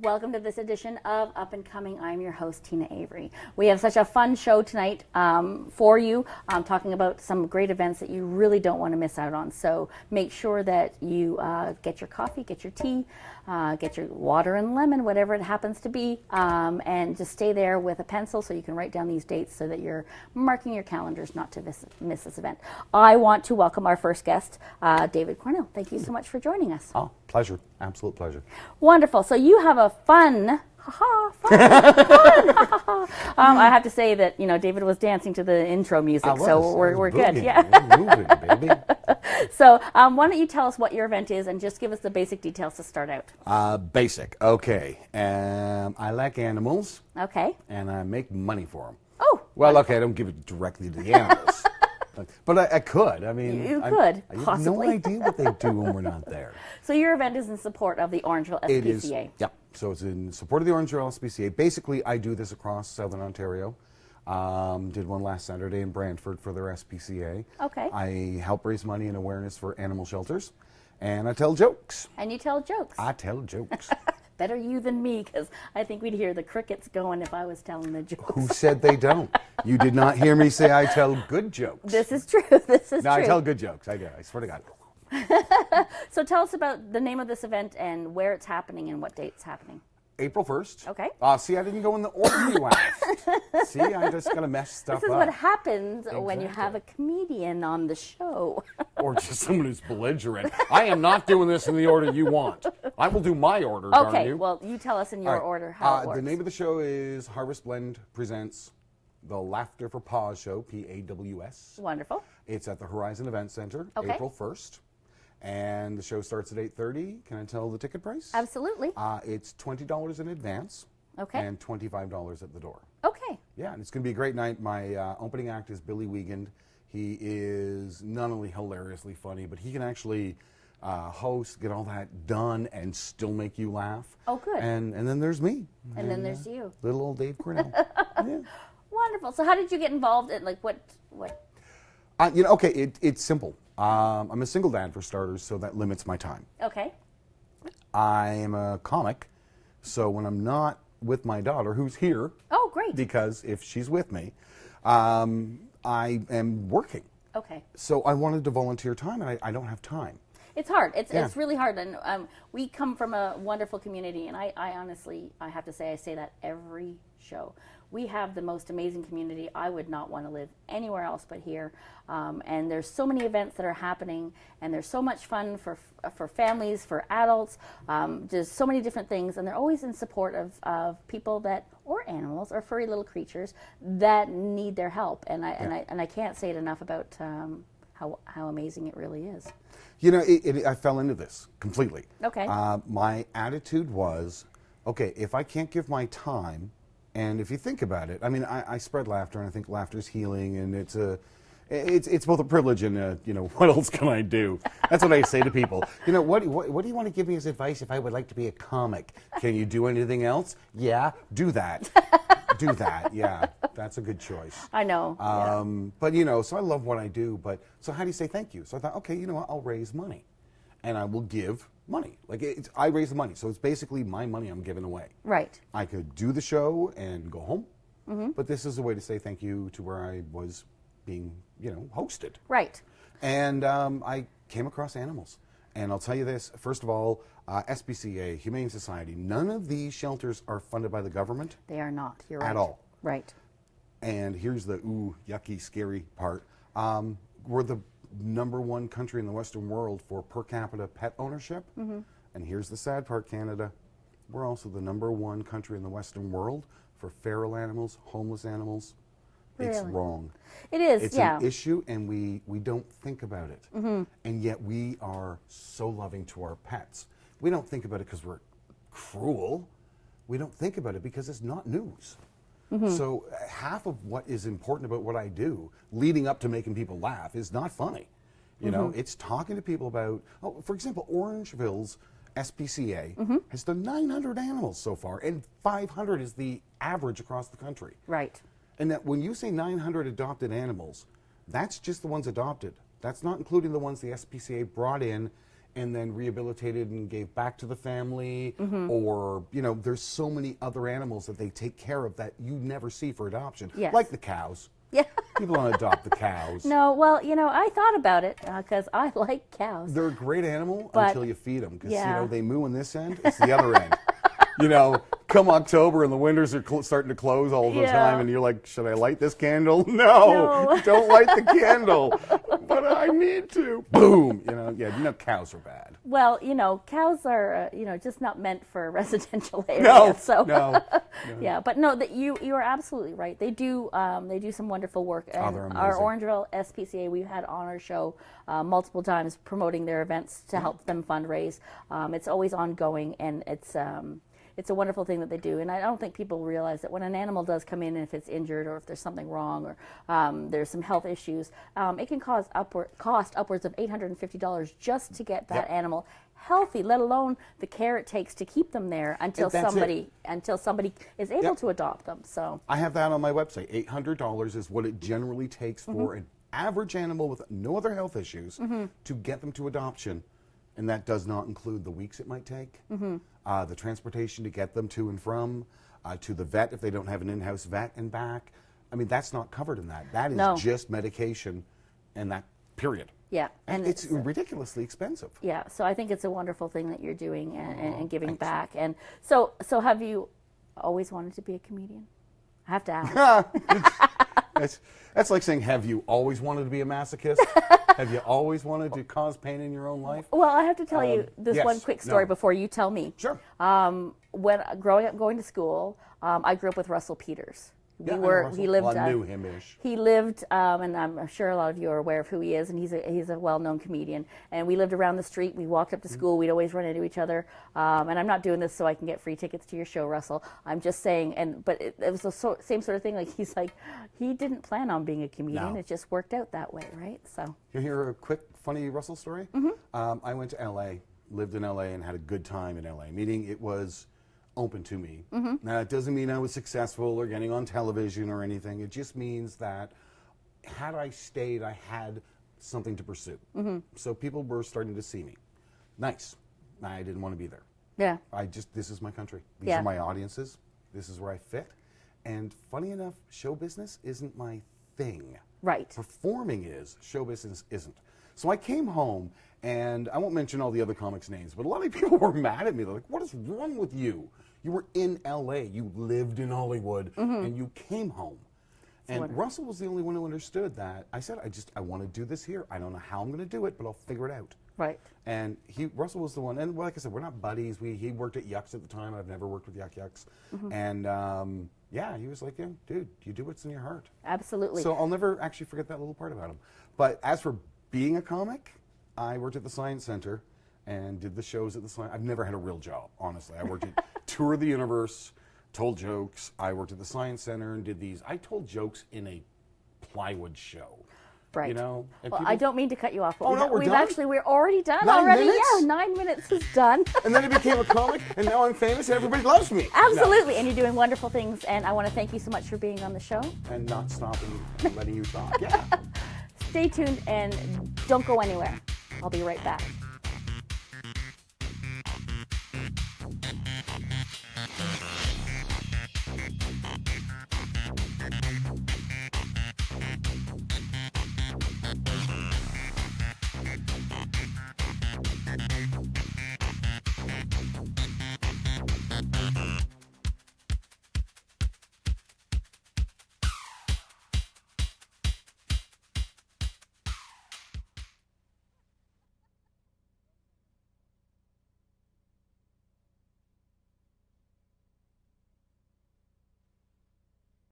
Welcome to this edition of Up and Coming. I'm your host, Tina Avery. We have such a fun show tonight for you. I'm talking about some great events that you really don't want to miss out on. So make sure that you get your coffee, get your tea, get your water and lemon, whatever it happens to be, and just stay there with a pencil so you can write down these dates so that you're marking your calendars not to miss this event. I want to welcome our first guest, David Cornell. Thank you so much for joining us. Oh, pleasure. Absolute pleasure. Wonderful. So you have a fun, I have to say that, you know, David was dancing to the intro music, so we're good. Yeah. We're moving, baby. So why don't you tell us what your event is and just give us the basic details to start out. Basic. Okay. I like animals. Okay. And I make money for them. Oh. Well, wonderful. Okay, I don't give it directly to the animals. But I could. I mean, you could, I have possibly. no idea what they do when we're not there. So your event is in support of the Orangeville SPCA. It is. Yeah. So it's in support of the Orangeville SPCA. Basically, I do this across Southern Ontario. Did one last Saturday in Brantford for their SPCA. Okay. I help raise money and awareness for animal shelters. And I tell jokes. And you tell jokes. I tell jokes. Better you than me, because I think we'd hear the crickets going if I was telling the jokes. Who said they don't? You did not hear me say I tell good jokes. This is true. This is no, true. I tell good jokes. I do. I swear to God. So tell us about the name of this event and where it's happening and what date it's happening. April 1st. Okay. See, I didn't go in the order you asked. See, I just got to mess stuff up. This is what happens when you have a comedian on the show. Or just someone who's belligerent. I am not doing this in the order you want. I will do my order, darn Okay, you. well, you tell us in your order how it works. The name of the show is Harvest Blend presents the Laughter for Paws show, P-A-W-S. Wonderful. It's at the Horizon Event Center, Okay. April 1st. And the show starts at 8:30. Can I tell the ticket price? Absolutely. It's $20 in advance. Okay. And $25 at the door. Okay. Yeah, and it's going to be a great night. My opening act is Billy Wiegand. He is not only hilariously funny, but he can actually host, get all that done, and still make you laugh. Oh, good. And then there's me. And then there's you. Little old Dave Cornell. Yeah. Wonderful. So how did you get involved in, like, what? Okay, it's simple. I'm a single dad for starters, so that limits my time. Okay. I am a comic, so when I'm not with my daughter, who's here. Oh, great. Because if she's with me, I am working. Okay. So I wanted to volunteer time, and I don't have time. It's hard. It's really hard. And we come from a wonderful community, and I honestly, I have to say, I say that every show. We have the most amazing community. I would not want to live anywhere else but here. And there's so many events that are happening, and there's so much fun for families, for adults. There's so many different things, and they're always in support of people that, or animals, or furry little creatures that need their help. And I can't say it enough about how amazing it really is. You know, I fell into this completely. Okay. My attitude was, okay, if I can't give my time, and if you think about it, I mean, I spread laughter, and I think laughter is healing, and it's both a privilege and you know, what else can I do? That's what I say to people. You know, what do you want to give me as advice if I would like to be a comic? Can you do anything else? Yeah, do that. Do that. Yeah, that's a good choice. I know. But you know, so I love what I do. But so how do you say thank you? So I thought, okay, you know what? I'll raise money, and I will give money. Like I raise the money, so it's basically my money I'm giving away. Right. I could do the show and go home, but this is a way to say thank you to where I was being, you know, hosted. Right. And I came across animals, and I'll tell you this. First of all, SPCA, Humane Society, none of these shelters are funded by the government. They are not. You're right. At all. Right. And here's the yucky, scary part. We're the #1 country in the Western world for per capita pet ownership. And here's the sad part, Canada. We're also the #1 country in the Western world for feral animals, homeless animals. Really? It's wrong. It is, It's an issue, and we don't think about it. And yet we are so loving to our pets. We don't think about it because we're cruel. We don't think about it because it's not news. So half of what is important about what I do, leading up to making people laugh, is not funny. You know, it's talking to people about, for example, Orangeville's SPCA has done 900 animals so far, and 500 is the average across the country. Right. And that when you say 900 adopted animals, that's just the ones adopted. That's not including the ones the SPCA brought in and then rehabilitated and gave back to the family, Mm-hmm. or, you know, there's so many other animals that they take care of that you never see for adoption, Yes. like the cows. Yeah. People want to adopt the cows. No, well, you know, I thought about it because I like cows. They're a great animal But- until you feed them, because, you Yeah. know, they moo on this end, it's the other end. You know, come October and the winters are starting to close all the Yeah. time, and you're like, should I light this candle? No, No. don't light the candle. But I need to. Boom. You know, cows are bad. Well, you know, cows are, you know, just not meant for residential areas. No, So, no. yeah, but no, that you are absolutely right. They do some wonderful work. And they're our amazing. Orangeville SPCA, we've had on our show multiple times promoting their events to help them fundraise. It's always ongoing, and it's a wonderful thing that they do. And I don't think people realize that when an animal does come in, and if it's injured or if there's something wrong or there's some health issues, it can cost upwards of $850 just to get that Yep. animal healthy, let alone the care it takes to keep them there until that's somebody is able Yep. to adopt them. So I have that on my website. $800 is what it generally takes Mm-hmm. for an average animal with no other health issues to get them to adoption. And that does not include the weeks it might take, Mm-hmm. the transportation to get them to and from, to the vet if they don't have an in-house vet and back. I mean, that's not covered in that. That is No. just medication and that, period. yeah, And it's ridiculously expensive. yeah. So I think it's a wonderful thing that you're doing and giving back. And so have you always wanted to be a comedian? I have to ask. That's like saying, have you always wanted to be a masochist? Have you always wanted to cause pain in your own life? Well, I have to tell you this yes, one quick story no. before you tell me. Sure. When growing up, going to school, I grew up with Russell Peters. Yeah, I know Russell. He lived. Well, I knew him-ish. He lived, and I'm sure a lot of you are aware of who he is, and he's a well-known comedian. And we lived around the street. We walked up to school. We'd always run into each other. And I'm not doing this so I can get free tickets to your show, Russell. I'm just saying. But it was the same sort of thing. Like he didn't plan on being a comedian. No. It just worked out that way, right? So. You hear a quick, funny Russell story? I went to L.A., lived in L.A., and had a good time in L.A., meaning it was open to me. Now, it doesn't mean I was successful or getting on television or anything. It just means that had I stayed, I had something to pursue. So people were starting to see me. Nice. I didn't want to be there. Yeah. This is my country. These Yeah. are my audiences. This is where I fit. And funny enough, show business isn't my thing. Right. Performing is, show business isn't. So I came home, and I won't mention all the other comics' names, but a lot of people were mad at me. They're like, what is wrong with you? You were in LA, you lived in Hollywood, and you came home. And wonderful. Russell was the only one who understood that. I said, I want to do this here. I don't know how I'm going to do it, but I'll figure it out. Right. And Russell was the one, and like I said, we're not buddies. He worked at Yucks at the time. I've never worked with Yucks. And yeah, he was like, yeah, dude, you do what's in your heart. Absolutely. So I'll never actually forget that little part about him. But as for being a comic, I worked at the Science Center and did the shows at the Science. I've never had a real job, honestly. I worked at Tour the Universe, told jokes. I worked at the Science Center and did these. I told jokes in a plywood show. Right. You know? And Well, people- I don't mean to cut you off, but Oh, no, we're done? we're already done 9 already. minutes? Yeah, 9 minutes is done. And then I became a comic, and now I'm famous, and everybody loves me. Absolutely, and you're doing wonderful things, and I want to thank you so much for being on the show. No. And not stopping and letting you talk. Yeah. Stay tuned and don't go anywhere. I'll be right back.